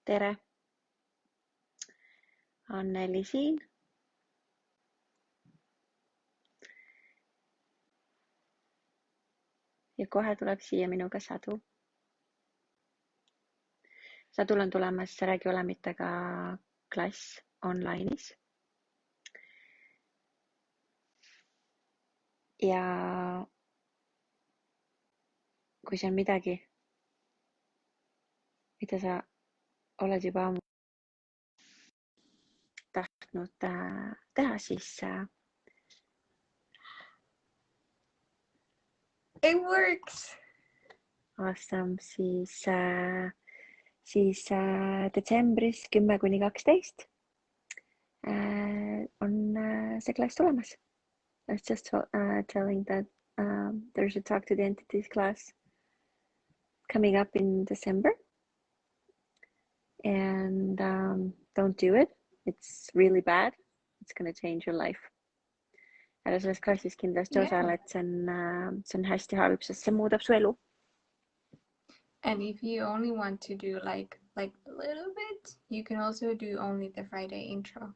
tere, Anneli siin. Ja kohe tuleb siia minuga Satu. Sadul on tulemas Räägi olemitega klass online'is. Ja kui see on midagi, mida sa oled juba ammu tahtnud teha, siis it works. Awesome, siis detsembris 10–12 on see klass tulemas. I was just telling that there's a talk to the entities class coming up in December, and don't do it. It's really bad. It's going to change your life. Ära selles klassis kindlasti osaled, see on hästi halb, sest see muudab su elu. And if you only want to do like a little bit, you can also do only the Friday intro.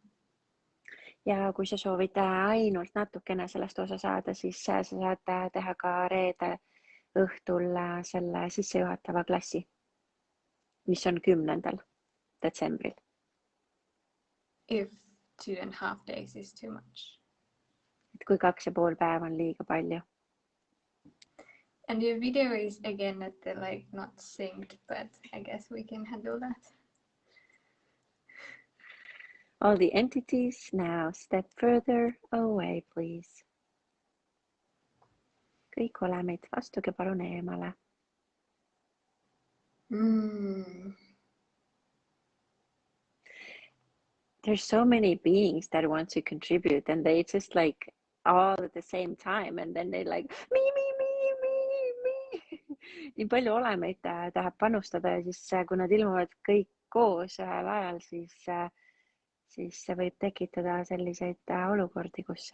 Ja kui sa soovid ainult natukene sellest osa saada, siis sa saad teha ka reede õhtul selle sissejuhatava klassi, mis on 10. detsembril. If 2.5 days is too much. Et kui 2,5 päeva on liiga palju. And your video is again at the not synced, but I guess we can handle that. All the entities now step further away, please. Kõik olemid, astuge palun eemale. There's so many beings that want to contribute, and they just all at the same time, and then they me. Nii palju olemeid tahab panustada ja siis kui nad ilmuvad kõik koos ühel ajal, siis see võib tekitada selliseid olukordi, kus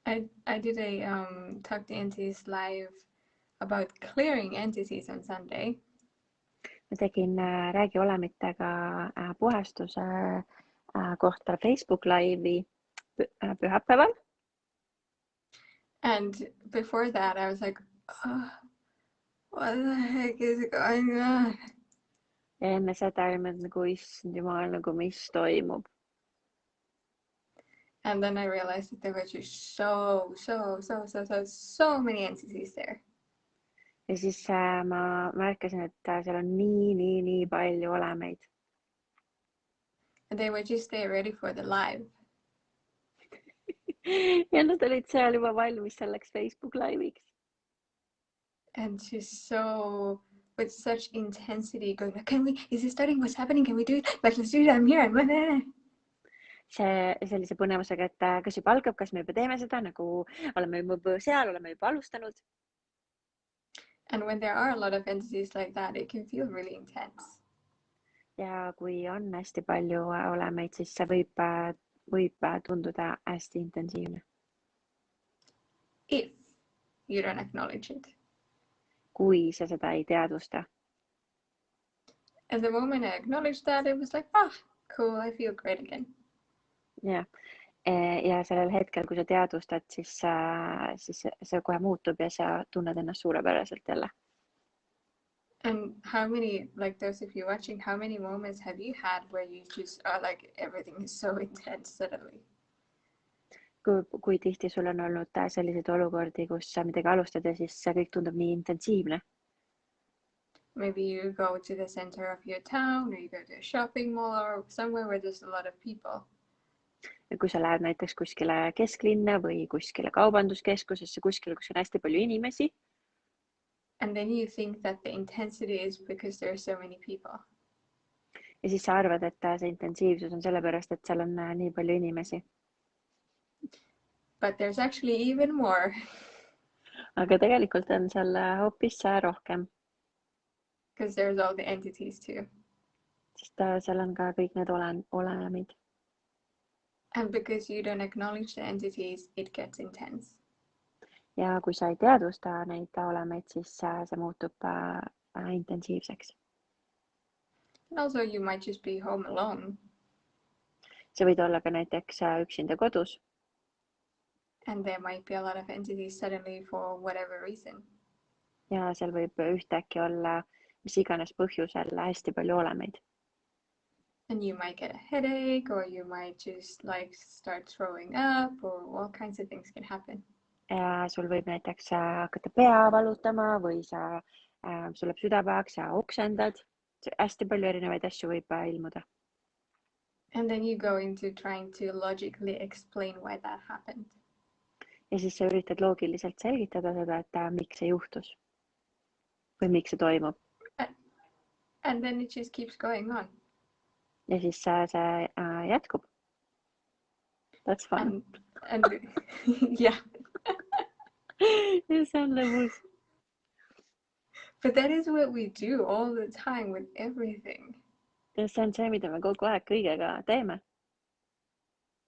I did a talk to entities live about clearing entities on Sunday. Ma tegin Räägi olemitega puhastuse kohta Facebook live'i pühapäeval. And before that I was like, what the heck is going on? Ja enne seda olin issand jumal, mis toimub. And then I realized that there were just so many entities there. Ja siis ma märkasin, et seal on nii palju olemeid. And they were just there ready for the live. Ja nad olid seal juba valmis selleks Facebook live'iks. And just so with such intensity going, is it starting? What's happening? Can we do it? Let's do it. I'm here. Sellise põnevusega, et kas juba algab, kas me juba teeme seda, oleme juba seal, oleme juba alustanud. And when there are a lot of entities like that, it can feel really intense. Ja kui on hästi palju olemeid, siis see võib tunduda hästi intensiivne. If you don't acknowledge it. Kui sa seda ei teadvusta. And the moment I acknowledged that, it was cool, I feel great again. Ja sellel hetkel, kui sa teadvustad, siis see kohe muutub ja sa tunned ennast suurepäraselt jälle. And how many, those of you watching, how many moments have you had where you just are everything is so intense suddenly? Kui tihti sul on olnud selliseid olukordi, kus sa midagi alustad ja siis see kõik tundub nii intensiivne? Maybe you go to the center of your town or you go to a shopping mall or somewhere where there's a lot of people. Ja kui sa lähed näiteks kuskile kesklinna või kuskile kaubanduskeskusesse, kuskile, kus on hästi palju inimesi. And then you think that the intensity is because there are so many people. Ja siis sa arvad, et see intensiivsus on sellepärast, et seal on nii palju inimesi. But there's actually even more. Aga tegelikult on seal hoopis rohkem. Because there's all the entities too. Sest seal on ka kõik need olemid. And because you don't acknowledge the entities, it gets intense. Ja kui sa ei teadvusta neid olemeid, siis see muutub intensiivseks. And also you might just be home alone. Sa võid olla ka näiteks üksinda kodus. And there might be a lot of entities suddenly for whatever reason. Ja seal võib ühtäkki olla mis iganes põhjusel hästi palju olemeid. And you might get a headache or you might just like start throwing up or all kinds of things can happen. Ja sul võib näiteks hakata pea valutama või sul läheb süda pahaks ja oksendad. Hästi palju erinevaid asju võib ilmuda. And then you go into trying to logically explain why that happened. Ja siis sa üritad loogiliselt selgitada seda, et miks see juhtus või miks see toimub. And then it just keeps going on. Ja siis see jätkub. That's fun. And yeah. Ja see on lõbus. But that is what we do all the time with everything. Ja see on see, mida me kogu aeg kõigega teeme.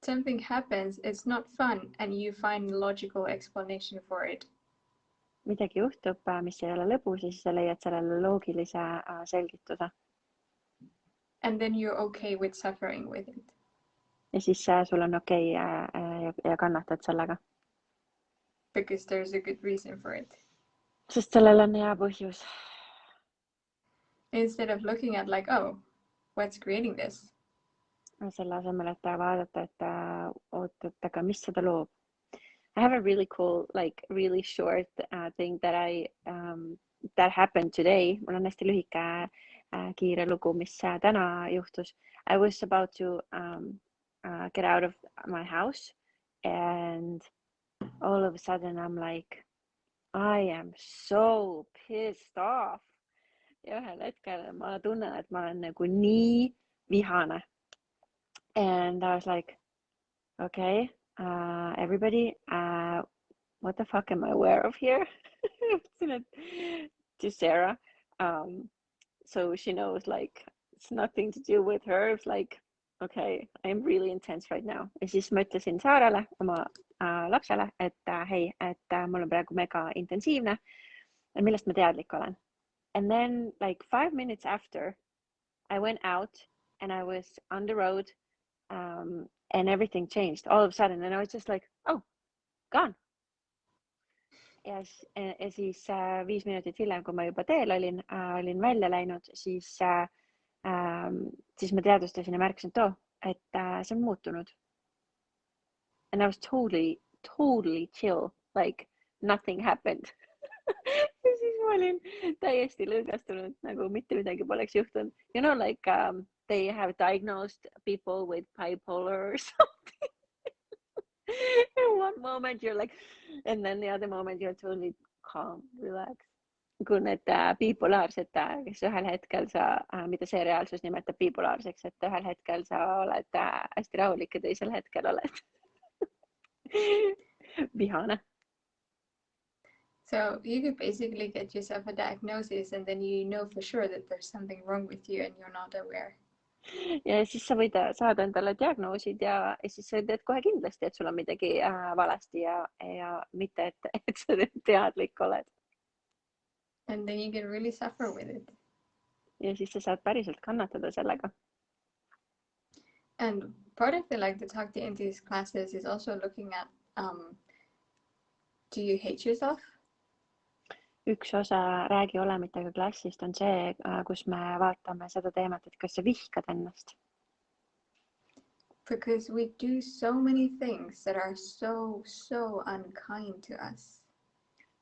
Something happens, it's not fun, and you find a logical explanation for it. Midagi juhtub, mis ei ole lõbus ja siis sa leiad sellele loogilise selgituse. And then you're okay with suffering with it. Ja siis sul on okei ja kannatad sellega. Because there's a good reason for it. Sest sellel on hea põhjus. Instead of looking at like, oh, what's creating this? Selle asemel, et vaadata, et ootad, aga mis seda loob. I have a really cool, like really short thing that that happened today. Mul on hästi lühike kiire lugu, mis täna juhtus. I was about to get out of my house and all of a sudden I'm like, I am so pissed off. Ja ühel hetkel ma tunnen, et ma olen nagu nii vihane. And I was like, okay, everybody, what the fuck am I aware of here? To Sarah. So she knows like it's nothing to do with her. It's like, okay, I'm really intense right now. Ja siis ma ütlesin Saarale, oma lapsele, et hei, et mul on praegu mega intensiivne, millest ma teadlik olen. And then like 5 minutes after I went out and I was on the road and everything changed all of a sudden and I was just like, oh, gone. Ja siis 5 minutit hiljem, kui ma juba teel olin välja läinud, siis ma teadvustasin ja märkasin, et see on muutunud. And I was totally chill, like nothing happened. Ja siis ma olin täiesti lõõgastunud, nagu mitte midagi poleks juhtunud. You know, like they have diagnosed people with bipolar or something. In one moment you're like, and then the other moment you're totally calm, relaxed. Kui need bipolaarsed, kes ühel hetkel mida see reaalsus nimetab bipolaarseks, et ühel hetkel sa oled hästi rahulik ja teisel hetkel oled vihane. So you could basically get yourself a diagnosis and then you know for sure that there's something wrong with you and you're not aware. Ja siis sa võid saada endale diagnoosid ja siis sa teed kohe kindlasti, et sul on midagi valesti ja mitte, et sa teadlik oled. And then you can really suffer with it. Ja siis sa saad päriselt kannatada sellega. And part of the Talk to Entities classes is also looking at do you hate yourself? Üks osa Räägi olemitega klassist on see, kus me vaatame seda teemat, et kas sa vihkad ennast. Because we do so many things that are so unkind to us.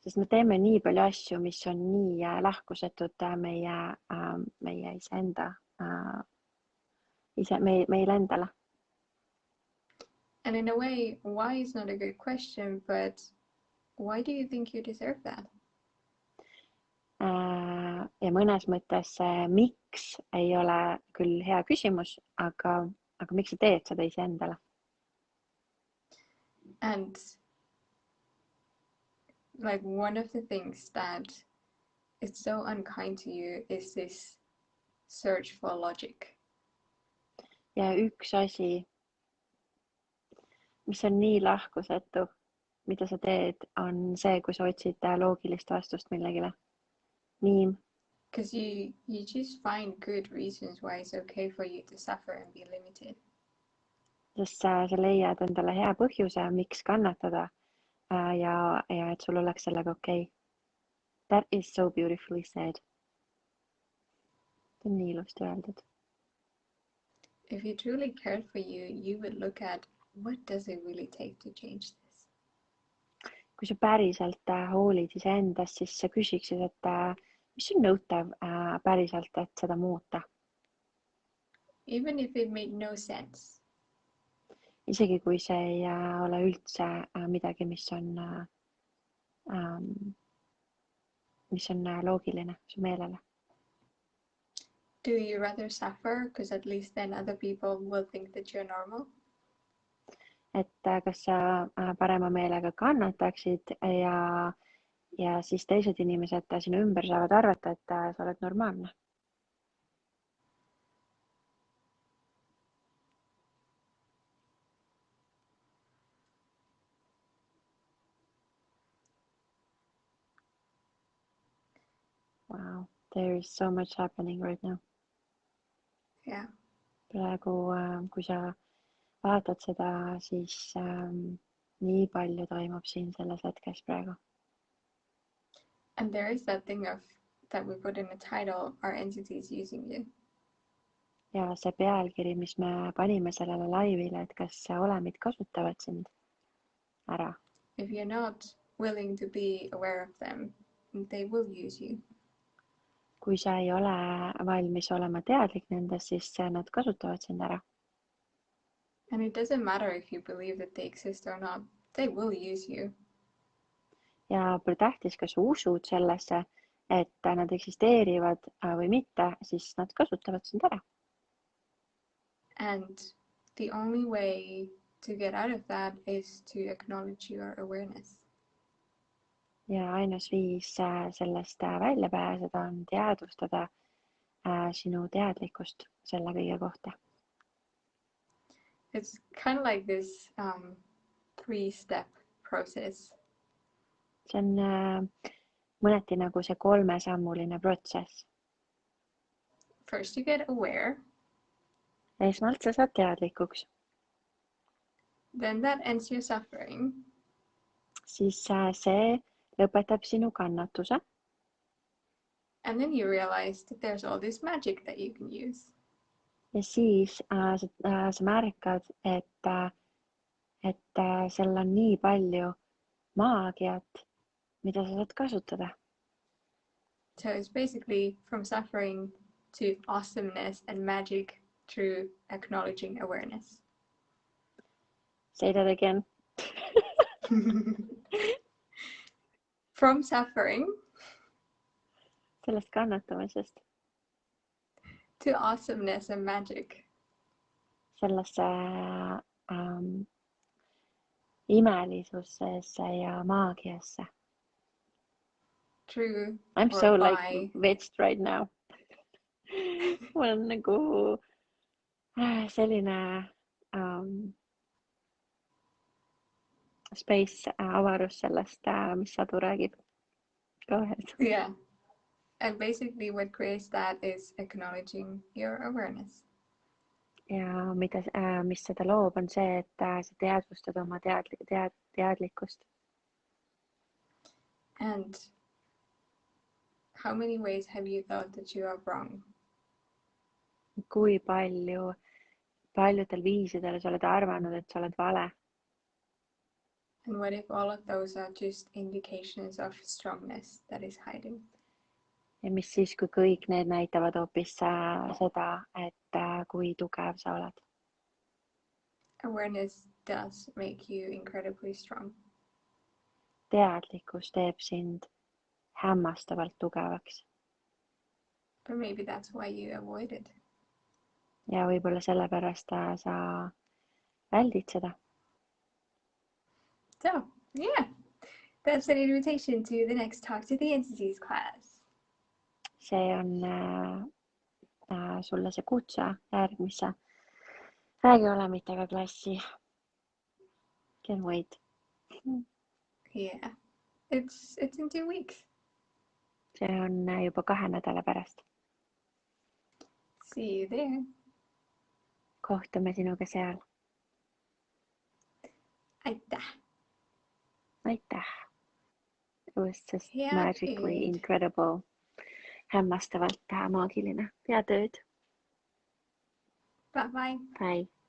Sest me teeme nii palju asju, mis on nii lahkusetud meie iseenda, meile endale. And in a way, why is not a good question, but why do you think you deserve that? Ja mõnes mõttes miks ei ole küll hea küsimus, aga miks sa teed seda iseendale? And like one of the things that is so unkind to you is this search for logic. Ja üks asi, mis on nii lahkusetu, mida sa teed, on see, kui sa otsid loogilist vastust millegile. Miim, Because you just find good reasons why it's okay for you to suffer and be limited. Sest sa leiad endale hea põhjuse, miks kannatada ja et sul oleks sellega okei. That is so beautifully said. See on nii ilusti öeldud. If you truly cared for you, you would look at what does it really take to change this. Kui sa päriselt hoolid iseendast, siis sa küsiksid, et mis on nõutav päriselt, et seda muuta. Even if it made no sense. Isegi kui see ei ole üldse midagi, mis on loogiline su meelele. Do you rather suffer because at least then other people will think that you're normal? Et kas sa parema meelega kannataksid ja siis teised inimesed sinu ümber saavad arvata, et sa oled normaalne. Wow, there is so much happening right now. Yeah. Praegu, kui sa vaatad seda, siis nii palju toimub siin selles hetkes praegu. And there is that thing that we put in the title, our entities using you. Ja see pealkiri, mis me panime sellele laivile, et kas olemid kasutavad sind ära. If you're not willing to be aware of them, they will use you. Kui sa ei ole valmis olema teadlik nendest, siis nad kasutavad sind ära. And it doesn't matter if you believe that they exist or not, they will use you. Ja pole tähtis, kas usud sellesse, et nad eksisteerivad või mitte, siis nad kasutavad sind ära. And the only way to get out of that is to acknowledge your awareness. Ja ainus viis sellest välja pääseda on teadvustada sinu teadlikkust selle kõige kohta. It's kind of like this 3-step process. See on mõneti nagu see 3-sammuline protsess. First you get aware. Esmalt sa saad teadlikuks. Then that ends your suffering. Siis see lõpetab sinu kannatuse. And then you realize that there's all this magic that you can use. Ja siis sa märkad, et seal on nii palju maagiat, mida sa saad kasutada. So it's basically from suffering to awesomeness and magic through acknowledging awareness. Say that again. From suffering Sellest kannatamisest. To awesomeness and magic. Sellesse imelisusse ja maagiasse. True. I'm so like vexed right now. Mul on nagu selline space, avarus sellest, mis Satu räägib. Go ahead. Yeah. And basically what creates that is acknowledging your awareness. Ja mis seda loob, on see, et sa teadvustad oma teadlikkust. And how many ways have you thought that you are wrong? Kui paljudel viisidel sa oled arvanud, et sa oled vale. And what if all of those are just indications of strongness that is hiding? Ja mis siis, kui kõik need näitavad hoopis seda, et kui tugev sa oled. Awareness does make you incredibly strong. Teadlikkus teeb sind hämmastavalt tugevaks. But maybe that's why you avoid it. Ja võib-olla sellepärast sa väldid seda. So, yeah, that's an invitation to the next Talk to the Entities class. See on sulle see kutse järgmisse Räägi olemitega klassi. Can't wait. Yeah, it's in 2 weeks. see on juba 2 nädala pärast. See you there. Kohtume sinuga seal. Aitäh. Aitäh. It was just Head magically ööd. incredible. Hämmastavalt maagiline. Head ööd. Bye bye. Bye.